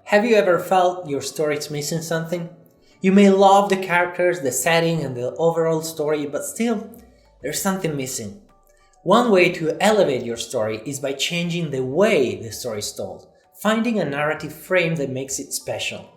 Have you ever felt your story is missing something? You may love the characters, the setting, and the overall story, but still, there's something missing. One way to elevate your story is by changing the way the story is told, finding a narrative frame that makes it special.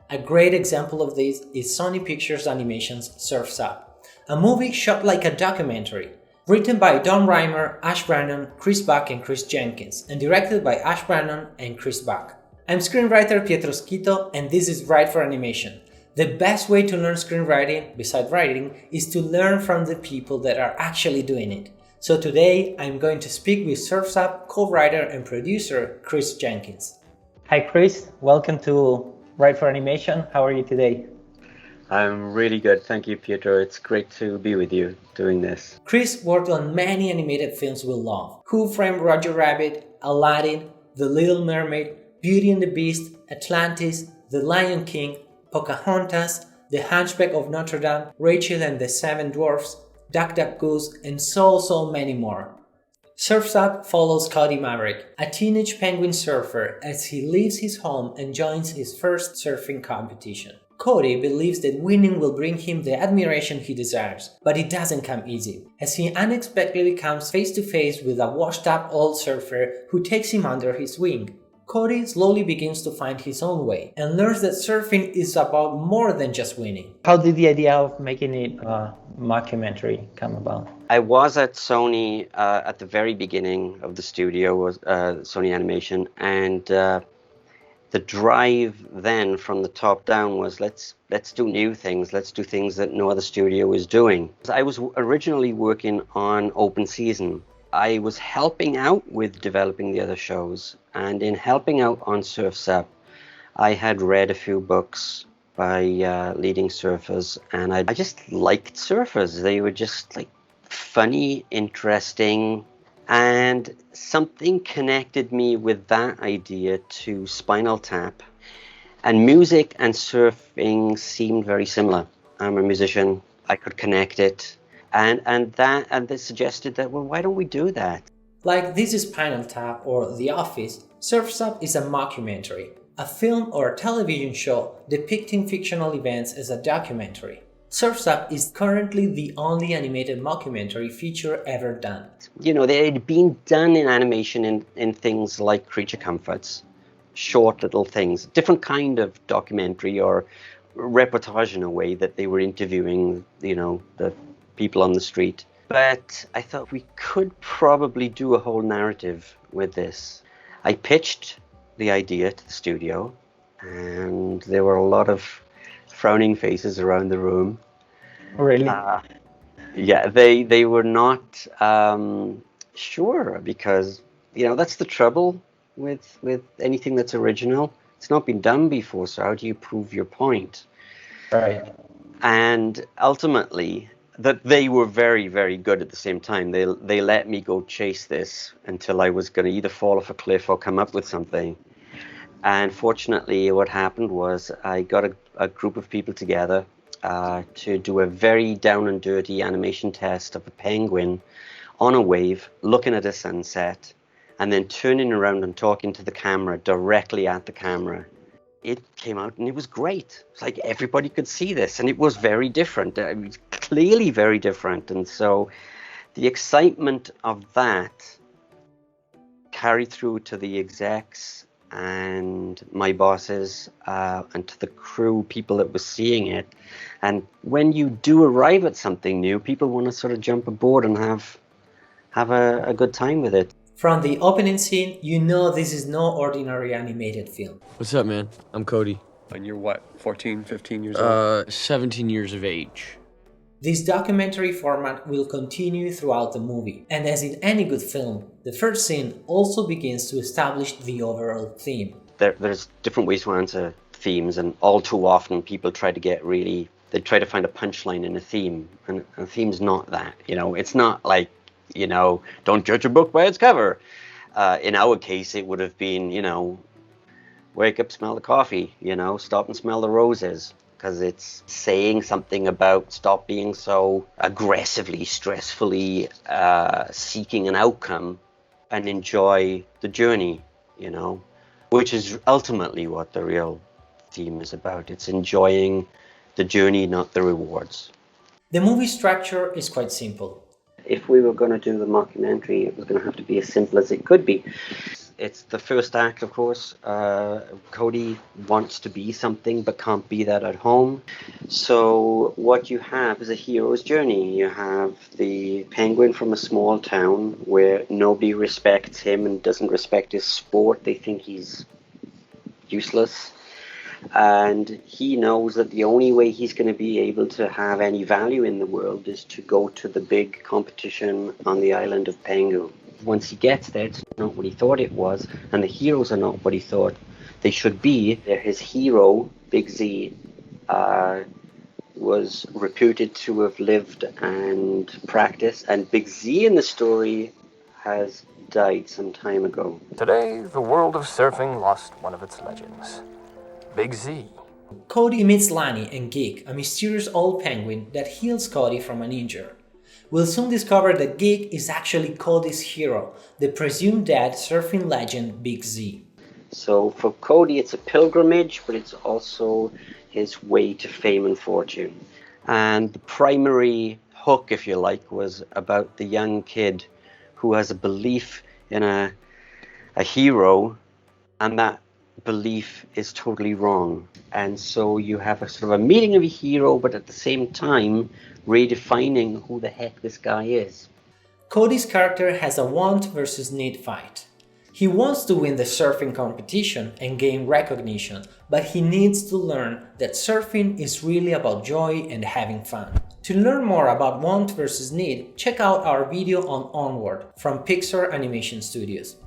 A great example of this is Sony Pictures Animation's Surf's Up, a movie shot like a documentary, written by Don Reimer, Ash Brannon, Chris Buck, and Chris Jenkins, and directed by Ash Brannon and Chris Buck. I'm screenwriter Pietro Schito, and this is Write for Animation. The best way to learn screenwriting, besides writing, is to learn from the people that are actually doing it. So today, I'm going to speak with Surf's Up co-writer and producer Chris Jenkins. Hi Chris, welcome to Write for Animation. How are you today? I'm really good, thank you Pietro. It's great to be with you doing this. Chris worked on many animated films we love. Who Framed Roger Rabbit, Aladdin, The Little Mermaid, Beauty and the Beast, Atlantis, The Lion King, Pocahontas, The Hunchback of Notre Dame, Rachel and the Seven Dwarfs, Duck Duck Goose, and so many more. Surf's Up follows Cody Maverick, a teenage penguin surfer, as he leaves his home and joins his first surfing competition. Cody believes that winning will bring him the admiration he desires, but it doesn't come easy, as he unexpectedly comes face to face with a washed-up old surfer who takes him under his wing. Cody slowly begins to find his own way and learns that surfing is about more than just winning. How did the idea of making it a mockumentary come about? I was at Sony at the very beginning of the studio, Sony Animation, and the drive then from the top down was let's do new things, let's do things that no other studio is doing. I was originally working on Open Season. I was helping out with developing the other shows, and in helping out on Surf's Up, I had read a few books by leading surfers, and I just liked surfers. They were just like funny, interesting, and something connected me with that idea to Spinal Tap, and music and surfing seemed very similar. I'm a musician, I could connect it. And they suggested that, well, why don't we do that? Like This is Spinal Tap or The Office, Surf's Up is a mockumentary, a film or a television show depicting fictional events as a documentary. Surf's Up is currently the only animated mockumentary feature ever done. You know, they had been done in animation in things like Creature Comforts, short little things, different kind of documentary or reportage in a way that they were interviewing, you know, the people on the street. But I thought we could probably do a whole narrative with this. I pitched the idea to the studio, and there were a lot of frowning faces around the room. Really? Yeah, they were not sure, because, you know, that's the trouble with anything that's original. It's not been done before, so how do you prove your point? Right. And ultimately, that they were very, very good at the same time. They let me go chase this until I was going to either fall off a cliff or come up with something. And fortunately, what happened was I got a group of people together to do a very down and dirty animation test of a penguin on a wave, looking at a sunset, and then turning around and talking to the camera, directly at the camera. It came out and it was great. It's like everybody could see this, and it was very different. It was clearly very different. And so the excitement of that carried through to the execs and my bosses and to the crew, people that were seeing it. And when you do arrive at something new, people want to sort of jump aboard and have a good time with it. From the opening scene, you know this is no ordinary animated film. What's up, man? I'm Cody. And you're what, 14, 15 years old? 17 years of age. This documentary format will continue throughout the movie, and as in any good film, the first scene also begins to establish the overall theme. There's different ways to answer themes, and all too often people try to they try to find a punchline in a theme, and a theme's not that, you know, it's not like, you know, don't judge a book by its cover. In our case, it would have been, you know, wake up, smell the coffee, you know, stop and smell the roses, because it's saying something about stop being so aggressively, stressfully seeking an outcome and enjoy the journey, you know. which is ultimately what the real theme is about. It's enjoying the journey, not the rewards. The movie structure is quite simple. If we were going to do the mockumentary, it was going to have to be as simple as it could be. It's the first act, of course. Cody wants to be something but can't be that at home. So what you have is a hero's journey. You have the penguin from a small town where nobody respects him and doesn't respect his sport. They think he's useless. And he knows that the only way he's going to be able to have any value in the world is to go to the big competition on the island of Pengu. Once he gets there, it's not what he thought it was, and the heroes are not what he thought they should be. His hero, Big Z, was reputed to have lived and practiced, and Big Z in the story has died some time ago. Today, the world of surfing lost one of its legends. Big Z. Cody meets Lani and Geek, a mysterious old penguin that heals Cody from an injury. We'll soon discover that Geek is actually Cody's hero, the presumed dead surfing legend Big Z. So for Cody, it's a pilgrimage, but it's also his way to fame and fortune. And the primary hook, if you like, was about the young kid who has a belief in a hero, and that belief is totally wrong. And so you have a sort of a meeting of a hero, but at the same time redefining who the heck this guy is. Cody's character has a want versus need fight. He wants to win the surfing competition and gain recognition, but he needs to learn that surfing is really about joy and having fun. To learn more about want versus need, check out our video on Onward from Pixar Animation Studios.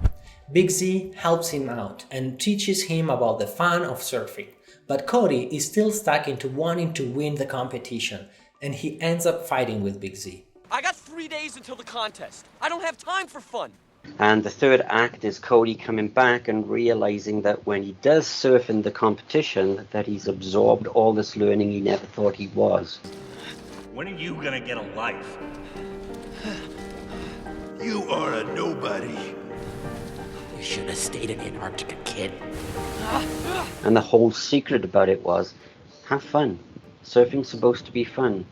Big Z helps him out and teaches him about the fun of surfing, but Cody is still stuck into wanting to win the competition, and he ends up fighting with Big Z. I got 3 days until the contest. I don't have time for fun. And the third act is Cody coming back and realizing that when he does surf in the competition, that he's absorbed all this learning he never thought he was. When are you gonna get a life? You are a nobody. You should have stayed in Antarctica, kid. And the whole secret about it was, have fun. Surfing's supposed to be fun.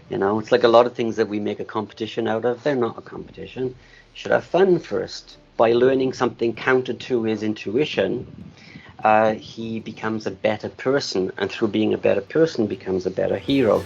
You know, it's like a lot of things that we make a competition out of. They're not a competition. You should have fun first. By learning something counter to his intuition, he becomes a better person, and through being a better person becomes a better hero.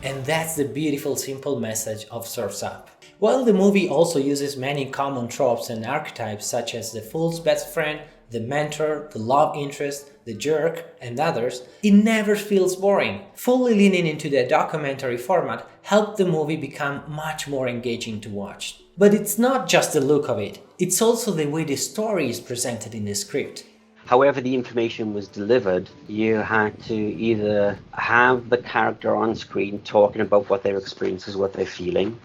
And that's the beautiful, simple message of Surf's Up. While the movie also uses many common tropes and archetypes such as the fool's best friend, the mentor, the love interest, the jerk, and others, it never feels boring. Fully leaning into the documentary format helped the movie become much more engaging to watch. But it's not just the look of it, it's also the way the story is presented in the script. However the information was delivered, you had to either have the character on screen talking about what their experience is, what they're feeling.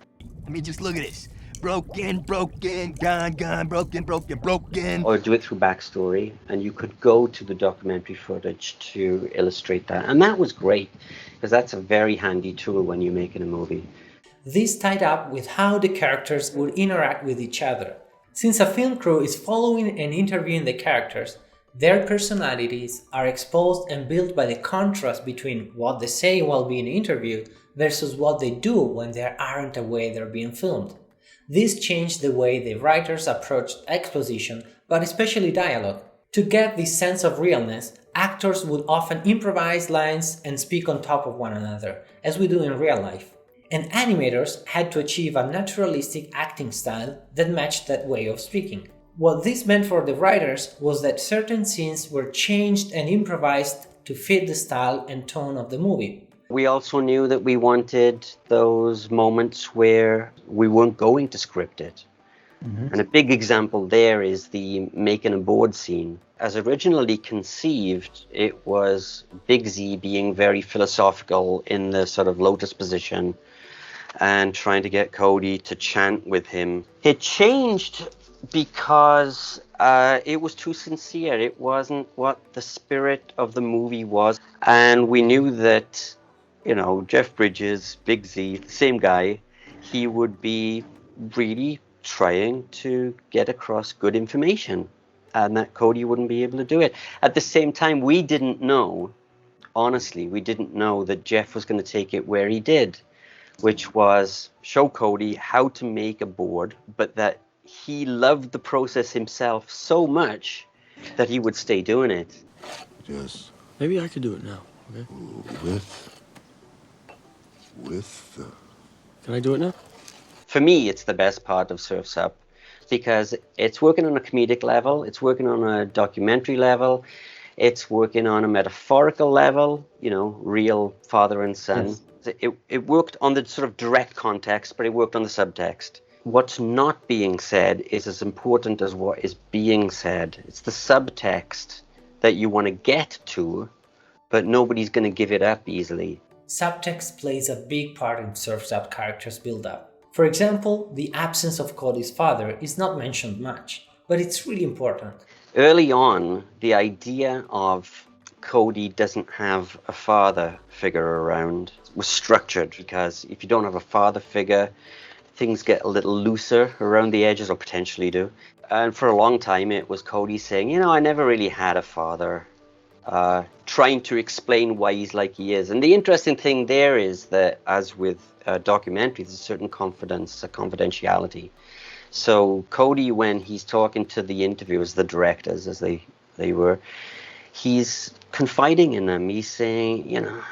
I mean, just look at this. Broken, gone, broken. Or do it through backstory, and you could go to the documentary footage to illustrate that. And that was great, because that's a very handy tool when you're making a movie. This tied up with how the characters would interact with each other. Since a film crew is following and interviewing the characters, their personalities are exposed and built by the contrast between what they say while being interviewed versus what they do when they aren't aware they're being filmed. This changed the way the writers approached exposition, but especially dialogue. To get this sense of realness, actors would often improvise lines and speak on top of one another, as we do in real life. And animators had to achieve a naturalistic acting style that matched that way of speaking. What this meant for the writers was that certain scenes were changed and improvised to fit the style and tone of the movie. We also knew that we wanted those moments where we weren't going to script it. Mm-hmm. And a big example there is the making a board scene. As originally conceived, it was Big Z being very philosophical in the sort of lotus position and trying to get Cody to chant with him. It changed because it was too sincere. It wasn't what the spirit of the movie was. And we knew that, you know, Jeff Bridges, Big Z, the same guy, he would be really trying to get across good information, and that Cody wouldn't be able to do it. At the same time, we didn't know, honestly, we didn't know that Jeff was going to take it where he did, which was show Cody how to make a board, but that he loved the process himself so much that he would stay doing it. Yes. Maybe I could do it now, okay? Can I do it now? For me, it's the best part of Surf's Up because it's working on a comedic level, it's working on a documentary level, it's working on a metaphorical level, you know, real father and son. Yes. It worked on the sort of direct context, but it worked on the subtext. What's not being said is as important as what is being said. It's the subtext that you want to get to, but nobody's going to give it up easily. Subtext plays a big part in Surf's Up characters' build-up. For example, the absence of Cody's father is not mentioned much, but it's really important. Early on, the idea of Cody doesn't have a father figure around was structured, because if you don't have a father figure, things get a little looser around the edges, or potentially do. And for a long time, it was Cody saying, you know, I never really had a father, trying to explain why he's like he is. And the interesting thing there is that, as with documentaries, there's a certain confidence, a confidentiality. So Cody, when he's talking to the interviewers, the directors, as they were, he's confiding in them. He's saying, you know,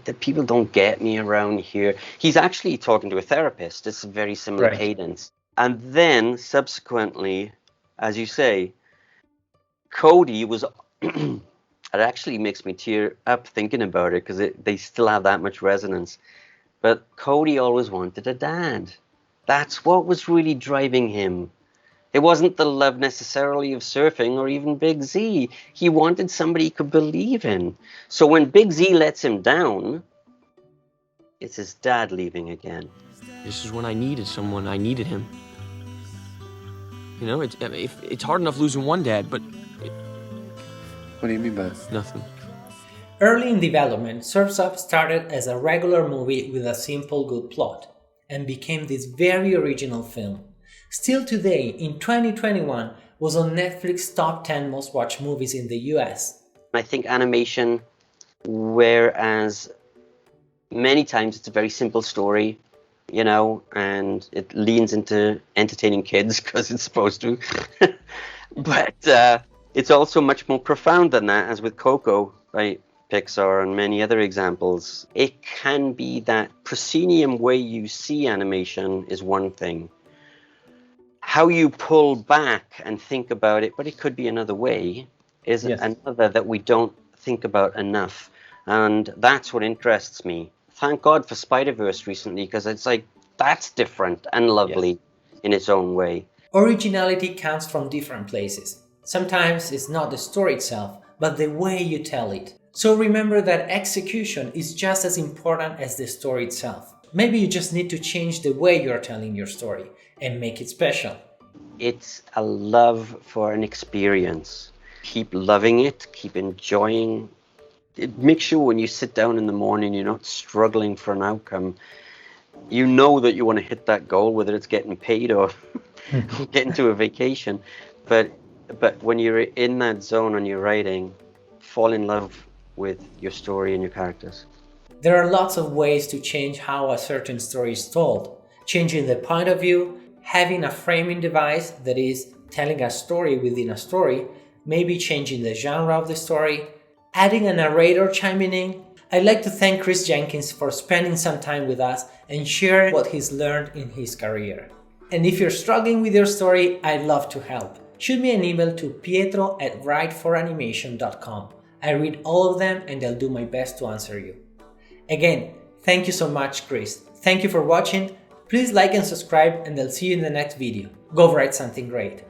the people don't get me around here. He's actually talking to a therapist. It's a very similar cadence. And then subsequently, as you say, Cody was, it actually makes me tear up thinking about it, because they still have that much resonance. But Cody always wanted a dad. That's what was really driving him. It wasn't the love necessarily of surfing or even Big Z. He wanted somebody he could believe in. So when Big Z lets him down, it's his dad leaving again. This is when I needed someone. I needed him. You know, it's hard enough losing one dad, but... What do you mean by that? Nothing. Early in development, Surf's Up started as a regular movie with a simple, good plot, and became this very original film. Still today, in 2021, was on Netflix top 10 most watched movies in the US. I think animation, whereas many times it's a very simple story, you know, and it leans into entertaining kids because it's supposed to. But it's also much more profound than that, as with Coco by Pixar and many other examples. It can be that proscenium way you see animation is one thing. How you pull back and think about it, but it could be another way, is another that we don't think about enough. And that's what interests me. Thank God for Spider-Verse recently, because it's like, that's different and lovely in its own way. Originality comes from different places. Sometimes it's not the story itself, but the way you tell it. So remember that execution is just as important as the story itself. Maybe you just need to change the way you're telling your story and make it special. It's a love for an experience. Keep loving it, keep enjoying it. Make sure when you sit down in the morning, you're not struggling for an outcome. You know that you want to hit that goal, whether it's getting paid or getting to a vacation. But when you're in that zone and you're writing, fall in love with your story and your characters. There are lots of ways to change how a certain story is told. Changing the point of view, having a framing device that is telling a story within a story, maybe changing the genre of the story, adding a narrator chiming in. I'd like to thank Chris Jenkins for spending some time with us and sharing what he's learned in his career. And if you're struggling with your story, I'd love to help. Shoot me an email to pietro@writeforanimation.com. I read all of them and I'll do my best to answer you. Again, thank you so much, Chris. Thank you for watching. Please like and subscribe, and I'll see you in the next video. Go write something great.